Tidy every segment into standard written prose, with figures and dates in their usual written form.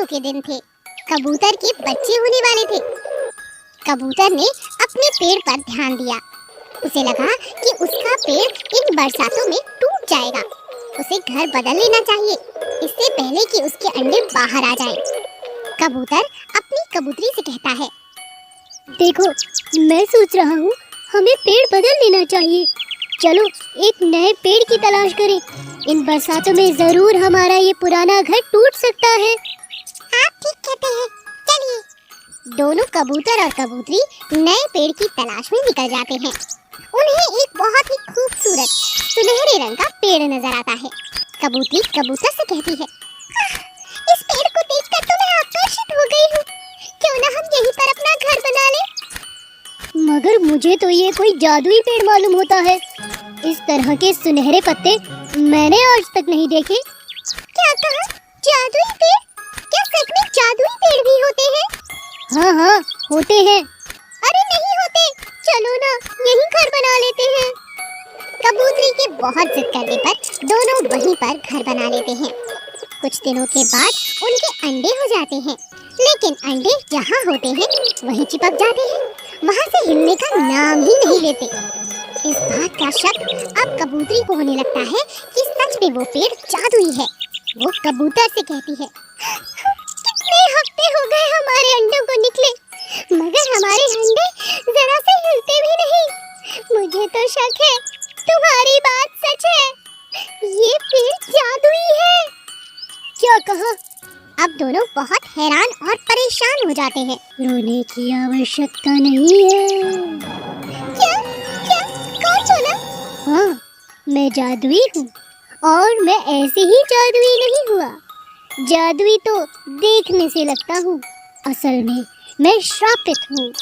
के दिन थे। कबूतर के बच्चे होने वाले थे। कबूतर ने अपने पेड़ पर ध्यान दिया। उसे लगा कि उसका पेड़ इन बरसातों में टूट जाएगा। उसे घर बदल लेना चाहिए, इससे पहले कि उसके अंडे बाहर आ जाएं। कबूतर अपनी कबूतरी से कहता है, देखो, मैं सोच रहा हूँ हमें पेड़ बदल लेना चाहिए। चलो एक नए पेड़ की तलाश करें। इन बरसातों में जरूर हमारा ये पुराना घर टूट सकता है। आप ठीक कहते हैं, चलिए। दोनों कबूतर और कबूतरी नए पेड़ की तलाश में निकल जाते हैं। उन्हें एक बहुत ही खूबसूरत सुनहरे रंग का पेड़ नजर आता है। कबूतरी कबूतर से कहती है, इस पेड़ को देखकर तो मैं आकर्षित हो गई हूँ। क्यों ना हम यहीं पर अपना घर बना लें? मगर मुझे तो ये कोई जादुई पेड़ मालूम होता है। इस तरह के सुनहरे पत्ते मैंने आज तक नहीं देखे। क्या कहा? जादुई पेड़? क्या सच में जादुई पेड़ भी होते हैं? हाँ हाँ, होते हैं। अरे नहीं होते, चलो ना यहीं घर बना लेते हैं। कबूतरी के बहुत जिद करने पर दोनों वहीं पर घर बना लेते हैं। कुछ दिनों के बाद उनके अंडे हो जाते हैं, लेकिन अंडे जहाँ होते हैं वहीं चिपक जाते हैं, वहाँ से हिलने का नाम ही नहीं लेते। इस बात का शक अब कबूतरी को होने लगता है कि सच में वो पेड़ जादुई है। वो कबूतर से कहती है, कितने हफ्ते हो गए हमारे अंडों को निकले, मगर हमारे अंडे जरा से हिलते भी नहीं। मुझे तो शक है तुम्हारी बात सच है, ये पेड़ जादुई है। क्या कहा? अब दोनों बहुत हैरान और परेशान हो जाते हैं। रोने की आवश्यकता नहीं है। क्या? क्या? कौन बोला? हाँ, मैं जादुई हूँ और मैं ऐसे ही जादुई नहीं हुआ। जादुई तो देखने से लगता हूँ, असल में मैं श्रापित हूँ।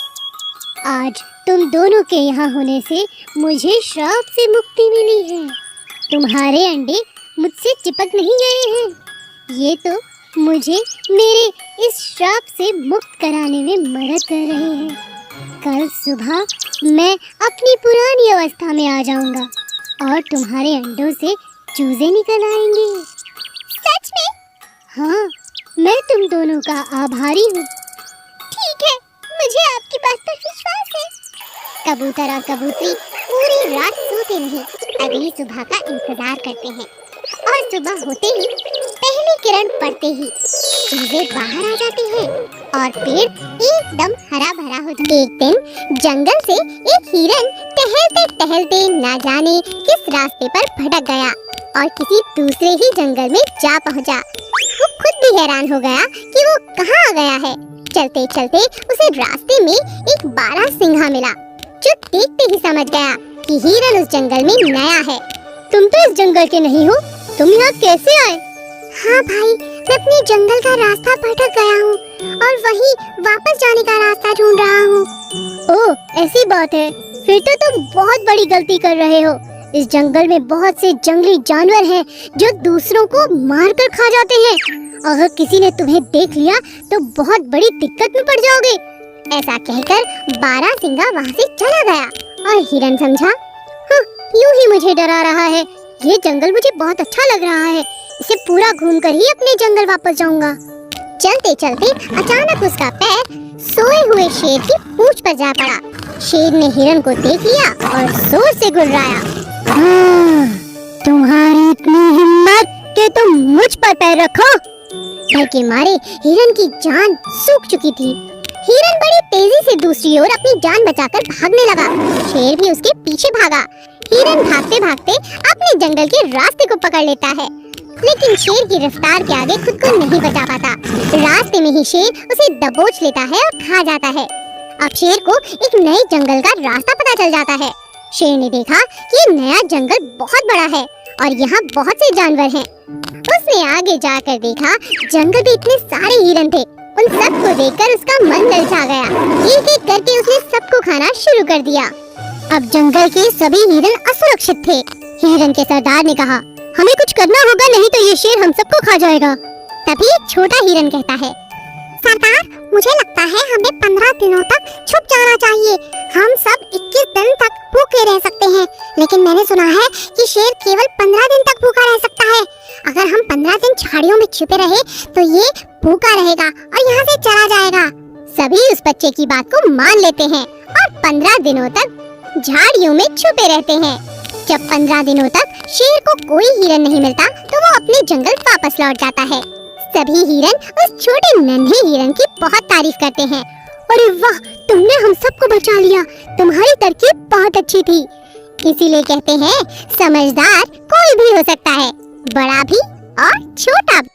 आज तुम दोनों के यहाँ होने से मुझे श्राप से मुक्ति मिली है। तुम्हारे अंडे मुझसे चिपक नहीं गए हैं। ये तो मुझे मेरे इस श्राप से मुक्त कराने में मदद कर रहे हैं। कल सुबह मैं अपनी पुरानी अवस्था में आ जाऊंगा और तुम्हारे अंडों से चूजे निकल आएंगे। सच में? हाँ, मैं तुम दोनों का आभारी हूँ। ठीक है, मुझे आपकी बात पर विश्वास है। कबूतर और कबूतरी पूरी रात सोते नहीं, अगली सुबह का इंतजार करते हैं। और सुबह होते ही पहली किरण पड़ते ही चूजे बाहर आ जाते हैं और पेड़ एकदम हरा भरा हो जाता है। एक दिन जंगल से एक हिरन टहलते टहलते ना जाने किस रास्ते पर भटक गया और किसी दूसरे ही जंगल में जा पहुंचा। वो खुद भी हैरान हो गया कि वो कहाँ आ गया है। चलते चलते उसे रास्ते में एक बारहसिंघा मिला, जो देखते ही समझ गया कि हिरन उस जंगल में नया है। तुम तो इस जंगल के नहीं हो, तुम यहाँ कैसे आए? हाँ भाई, मैं अपने जंगल का रास्ता भटक गया हूँ और वही वापस जाने का रास्ता ढूंढ रहा हूँ। ओह, ऐसी बात है। फिर तो तुम बहुत बड़ी गलती कर रहे हो। इस जंगल में बहुत से जंगली जानवर हैं जो दूसरों को मारकर खा जाते हैं। अगर किसी ने तुम्हें देख लिया तो बहुत बड़ी दिक्कत में पड़ जाओगे। ऐसा कहकर बारहसिंघा वहाँ से चला गया और हिरन समझा, हाँ, यूं ही मुझे डरा रहा है। ये जंगल मुझे बहुत अच्छा लग रहा है, इसे पूरा घूमकर ही अपने जंगल वापस जाऊंगा। चलते चलते अचानक उसका पैर सोए हुए शेर की पूंछ पर जा पड़ा। शेर ने हिरन को देख लिया और जोर से गुर्राया, तुम्हारी इतनी हिम्मत कि तुम मुझ पर पैर रखो। डर के मारे हिरन की जान सूख चुकी थी। हिरन बड़ी तेजी से दूसरी ओर अपनी जान बचाकर भागने लगा। शेर भी उसके पीछे भागा। हिरन भागते भागते अपने जंगल के रास्ते को पकड़ लेता है, लेकिन शेर की रफ्तार के आगे खुद को नहीं बचा पाता। रास्ते में ही शेर उसे दबोच लेता है और खा जाता है। अब शेर को एक नए जंगल का रास्ता पता चल जाता है। शेर ने देखा कि ये नया जंगल बहुत बड़ा है और यहाँ बहुत से जानवर हैं। उसने आगे जाकर देखा जंगल में इतने सारे हिरन थे। उन सबको देखकर उसका मन ललचा गया। एक एक करके उसने सबको खाना शुरू कर दिया। अब जंगल के सभी हिरन असुरक्षित थे। हिरन के सरदार ने कहा, हमें कुछ करना होगा, नहीं तो ये शेर हम सबको खा जाएगा। तभी एक छोटा हिरन कहता है, सरदार, मुझे लगता है हमें 15 दिनों तक छुप जाना चाहिए। हम सब 21 दिन तक भूखे रह सकते हैं, लेकिन मैंने सुना है कि शेर केवल 15 दिन तक भूखा रह सकता है। अगर हम 15 दिन झाड़ियों में छिपे रहे तो ये भूखा रहेगा और यहाँ से चला जाएगा। सभी उस बच्चे की बात को मान लेते हैं और 15 दिनों तक झाड़ियों में छुपे रहते हैं। जब 15 दिनों तक शेर को कोई हिरन नहीं मिलता तो वो अपने जंगल वापस लौट जाता है। सभी हिरन उस छोटे नन्हे हिरन की बहुत तारीफ करते हैं। अरे वाह, तुमने हम सबको बचा लिया। तुम्हारी तरकीब बहुत अच्छी थी। इसीलिए कहते हैं समझदार कोई भी हो सकता है, बड़ा भी और छोटा भी।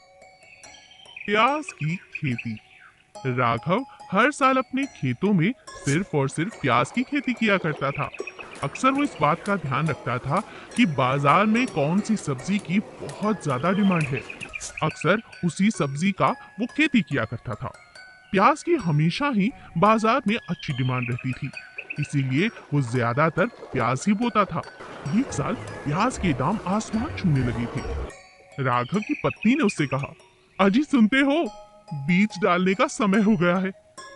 प्याज की खेती। राघव हर साल अपने खेतों में सिर्फ और सिर्फ प्याज की खेती किया करता था। अक्सर वो इस बात का ध्यान रखता था कि बाजार में कौन सी सब्जी की बहुत ज्यादा डिमांड है। अक्सर उसी सब्जी का वो खेती किया करता था। प्याज की हमेशा ही बाजार में अच्छी डिमांड रहती थी, इसीलिए वो ज्यादातर प्याज ही बोता था। एक साल प्याज के दाम आसमान छूने लगे थे। राघव की पत्नी ने उससे कहा, अजी सुनते हो, बीज डालने का समय हो गया है।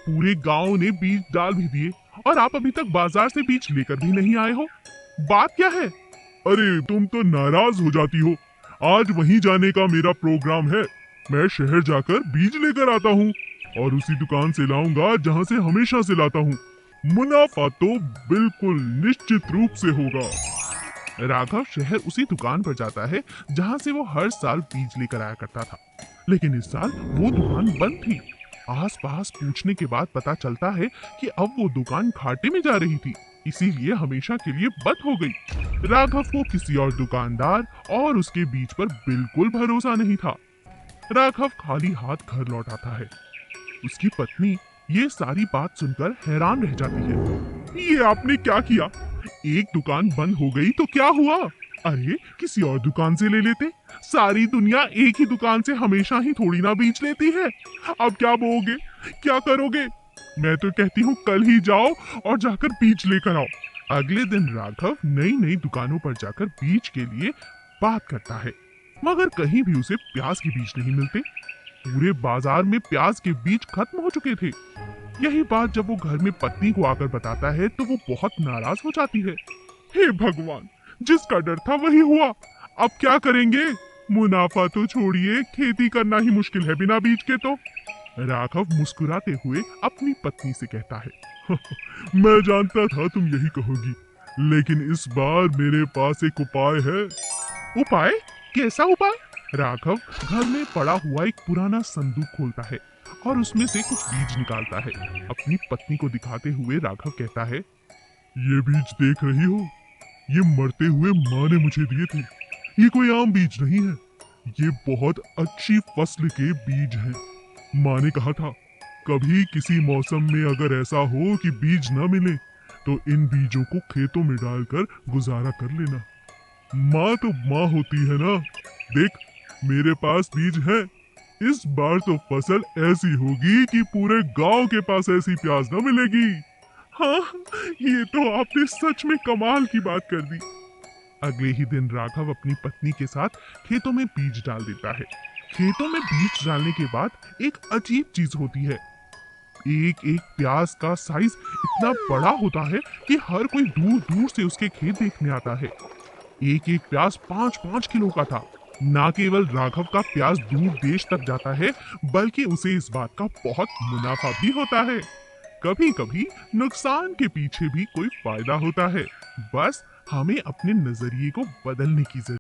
पूरे गांव ने बीज डाल भी दिए और आप अभी तक बाजार से बीज लेकर भी नहीं आए हो। बात क्या है? अरे तुम तो नाराज हो जाती हो। आज वहीं जाने का मेरा प्रोग्राम है। मैं शहर जाकर बीज लेकर आता हूँ और उसी दुकान से लाऊंगा जहाँ से हमेशा से लाता हूँ। मुनाफा तो बिल्कुल निश्चित रूप से होगा। राघव शहर उसी दुकान पर जाता है जहाँ से वो हर साल बीज लेकर आया करता था, लेकिन इस साल वो दुकान बंद थी। आस-पास पूछने के बाद पता चलता है कि अब वो दुकान घाटे में जा रही थी, इसीलिए हमेशा के लिए बंद हो गई। राघव को किसी और दुकानदार और उसके बीज पर बिल्कुल भरोसा नहीं था। राघव खाली हाथ घर लौट आता है। उसकी पत्नी ये सारी बात सुनकर हैरान रह जाती है। ये आपने क्या किया? एक दुकान बंद हो गई तो क्या हुआ? अरे किसी और दुकान से ले लेते। सारी दुनिया एक ही दुकान से हमेशा ही थोड़ी ना बीज लेती है। अब क्या बोओगे, क्या करोगे? मैं तो कहती हूँ कल ही जाओ और जाकर बीज लेकर आओ। अगले दिन राघव नई नई दुकानों पर जाकर बीज के लिए बात करता है, मगर कहीं भी उसे प्याज के बीज नहीं मिलते। पूरे बाजार में प्याज के बीज खत्म हो चुके थे। यही बात जब वो घर में पत्नी को आकर बताता है तो वो बहुत नाराज हो जाती है। हे भगवान, जिसका डर था वही हुआ। अब क्या करेंगे? मुनाफा तो छोड़िए, खेती करना ही मुश्किल है बिना बीज के तो। राघव मुस्कुराते हुए अपनी पत्नी से कहता है, मैं जानता था तुम यही कहोगी, लेकिन इस बार मेरे पास एक उपाय है। उपाय? कैसा उपाय? राघव घर में पड़ा हुआ एक पुराना संदूक खोलता है और उसमें से कुछ बीज निकालता है। अपनी पत्नी को दिखाते हुए राघव कहता है, ये बीज देख रही हो? ये मरते हुए माँ ने मुझे दिए थे। ये कोई आम बीज नहीं है, ये बहुत अच्छी फसल के बीज हैं। माँ ने कहा था, कभी किसी मौसम में अगर ऐसा हो कि बीज न मिले तो इन बीजों को खेतों में डालकर गुजारा कर लेना। माँ तो माँ होती है ना। देख, मेरे पास बीज है। इस बार तो फसल ऐसी होगी कि पूरे गांव के पास ऐसी प्याज न मिलेगी। हाँ, ये तो आपने सच में कमाल की बात कर दी। अगले ही दिन राघव अपनी पत्नी के साथ खेतों में बीज डाल देता है। खेतों में बीज डालने के बाद एक अजीब चीज होती है। एक एक प्याज का साइज इतना बड़ा होता है कि हर कोई दूर दूर से उसके खेत देखने आता है। एक एक प्याज 5-5 किलो का था। न केवल राघव का प्याज दूर देश तक जाता है, बल्कि उसे इस बात का बहुत मुनाफा भी होता है। कभी कभी नुकसान के पीछे भी कोई फायदा होता है। बस हमें अपने नजरिए को बदलने की जरूरत